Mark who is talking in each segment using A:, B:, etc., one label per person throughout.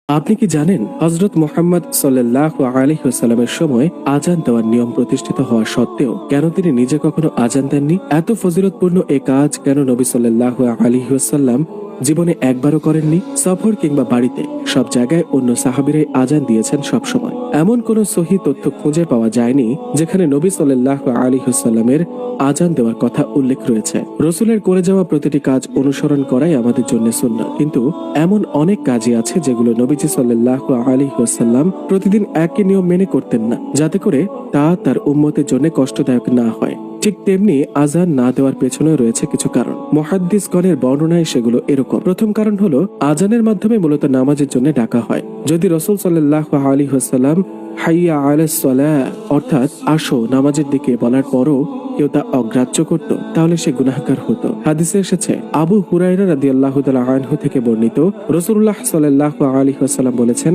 A: আপনি কি জানেন হযরত মুহাম্মদ সাল্লাল্লাহু আলাইহি ওয়াসাল্লামের সময় আজান দেওয়ার নিয়ম প্রতিষ্ঠিত হওয়া সত্ত্বেও কেন তিনি নিজে কখনো আজান দেননি? এত ফজিলতপূর্ণ এই কাজ কেন নবী সাল্লাল্লাহু আলাইহি ওয়াসাল্লাম জীবনে একবারও করেননি? সফর কিংবা বাড়িতে সব জায়গায় অন্য সাহাবীরাই আজান দিয়েছেন সব সময়। এমন কোন সহি তথ্য খুঁজে পাওয়া যায়নি যেখানে নবী সাল্লাল্লাহু আলাইহি ওয়াসাল্লামের আজান দেওয়ার কথা উল্লেখ রয়েছে। রসুলের করে যাওয়া প্রতিটি কাজ অনুসরণ করাই আমাদের জন্য সুন্নাহ, কিন্তু এমন অনেক কাজই আছে যেগুলো নবীজি সাল্লাল্লাহু আলাইহি ওয়াসাল্লাম প্রতিদিন একই নিয়ম মেনে করতেন না, যাতে করে তা তার উম্মতের জন্য কষ্টদায়ক না হয়। ঠিক তেমনি আজান না দেওয়ার পেছনে রয়েছে কিছু কারণ। মুহাদ্দিসগণের বর্ণনায় সেগুলো এরকম। প্রথম কারণ হলো আজানের মাধ্যমে মূলত নামাজের জন্য ডাকা হয়। যদি রাসূল সাল্লাল্লাহু আলাইহি ওয়াসাল্লাম হাইয়া আলাস সালাহ অর্থাৎ আসো নামাজের দিকে বলার পরও কেউ তা অগ্রাহ্য করত, তাহলে সে গুনাহগার হতো। হাদিসে এসেছে, আবু হুরায়রা রাদিয়াল্লাহু তাআলা আনহু থেকে বর্ণিত, রাসূলুল্লাহ সাল্লাল্লাহু আলাইহি ওয়াসাল্লাম বলেছেন,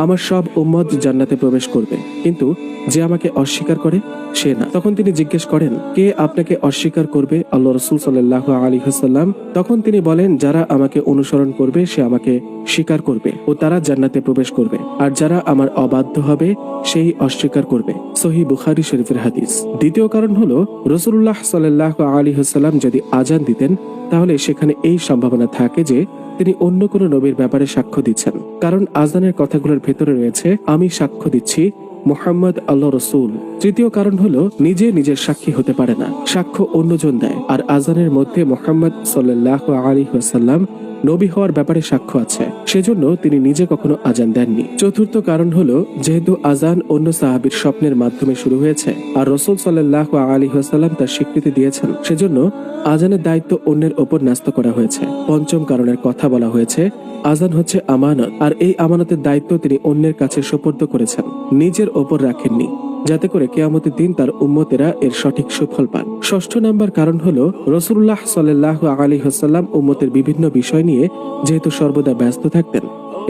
A: আমার সব উম্মত জান্নাতে প্রবেশ করবে, কিন্তু যে আমাকে অস্বীকার করে সে না। তখন তিনি জিজ্ঞেস করেন, কে আপনাকে অস্বীকার করবে? আল্লাহ রাসূল সাল্লাল্লাহু আলাইহি ওয়াসাল্লাম তখন তিনি বলেন, যারা আমাকে অনুসরণ করবে সে আমাকে স্বীকার করবে ও তারা জান্নাতে প্রবেশ করবে, আর যারা আমার অবাধ্য হবে সেই অস্বীকার করবে। সহিহ বুখারী শরীফের হাদিস। দ্বিতীয় কারণ হলো রাসূলুল্লাহ সাল্লাল্লাহু আলাইহি ওয়াসাল্লাম যদি আজান দিতেন তাহলে সেখানে এই সম্ভাবনা থাকে যে তিনি অন্য কোনো নবীর ব্যাপারে সাক্ষ্য দিচ্ছেন, কারণ আজানের কথাগুলোর ভেতরে রয়েছে আমি সাক্ষ্য দিচ্ছি মুহাম্মদ আল্লাহ রসুল। তৃতীয় কারণ হলো নিজে নিজের সাক্ষী হতে পারে না, সাক্ষ্য অন্যজন দেয়, আর আজানের মধ্যে মুহাম্মদ সাল্লাল্লাহু আলাইহি ওয়াসাল্লাম নবী হওয়ার ব্যাপারে সাক্ষ্য আছে, সেজন্য তিনি নিজে কখনো আজান দেননি। চতুর্থ কারণ হলো যেহেতু আজান অন্য সাহাবীর স্বপ্নের মাধ্যমে শুরু হয়েছে আর রাসূল সাল্লাল্লাহু আলাইহি ওয়াসাল্লাম তার স্বীকৃতি দিয়েছেন, সেজন্য আজানের দায়িত্ব অন্যের ওপর ন্যস্ত করা হয়েছে। পঞ্চম কারণের কথা বলা হয়েছে, আজান হচ্ছে আমানত, আর এই আমানতের দায়িত্ব তিনি অন্যের কাছে সুপর্দ করেছেন, নিজের ওপর রাখেননি, যাতে করে কিয়ামতের দিন তার উম্মতেরা এর সঠিক সুফল পান। ষষ্ঠ নাম্বার কারণ হলো রাসূলুল্লাহ সাল্লাল্লাহু আলাইহি ওয়াসাল্লাম উম্মতের বিভিন্ন বিষয় নিয়ে যেহেতু সর্বদা ব্যস্ত থাকতেন,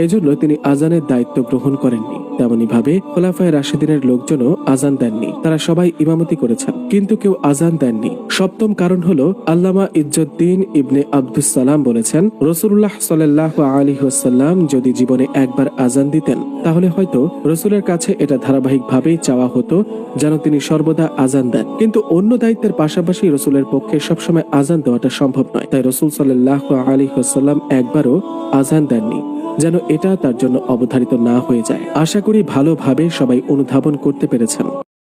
A: এজন্য তিনি আজানের দায়িত্ব গ্রহণ করেননি। তেমনি ভাবে খোলাফায়ে রাশিদিনের লোকজনও আজান দেননি, তারা সবাই ইমামতি করেছেন কিন্তু কেউ আজান দেননি। সপ্তম কারণ হলো আল্লামা ইজ্জুদ্দিন ইবনে আব্দুস সালাম বলেছেন, রাসূলুল্লাহ সাল্লাল্লাহু আলাইহি ওয়াসাল্লাম যদি জীবনে একবার আজান দিতেন তাহলে হয়তো রাসূলের কাছে এটা ধারাবাহিকভাবেই চাওয়া হতো যেন তিনি সর্বদা আজান দেন, কিন্তু অন্য দায়িত্বের পাশাপাশি রাসূলের পক্ষে সবসময় আজান দেওয়াটা সম্ভব নয়। তাই রাসূল সাল্লাল্লাহু আলাইহি ওয়াসাল্লাম একবারও আজান দেননি যেন এটা তার জন্য অবধারিত না হয়ে যায়। আশা করি ভালোভাবে সবাই অনুধাবন করতে পেরেছেন।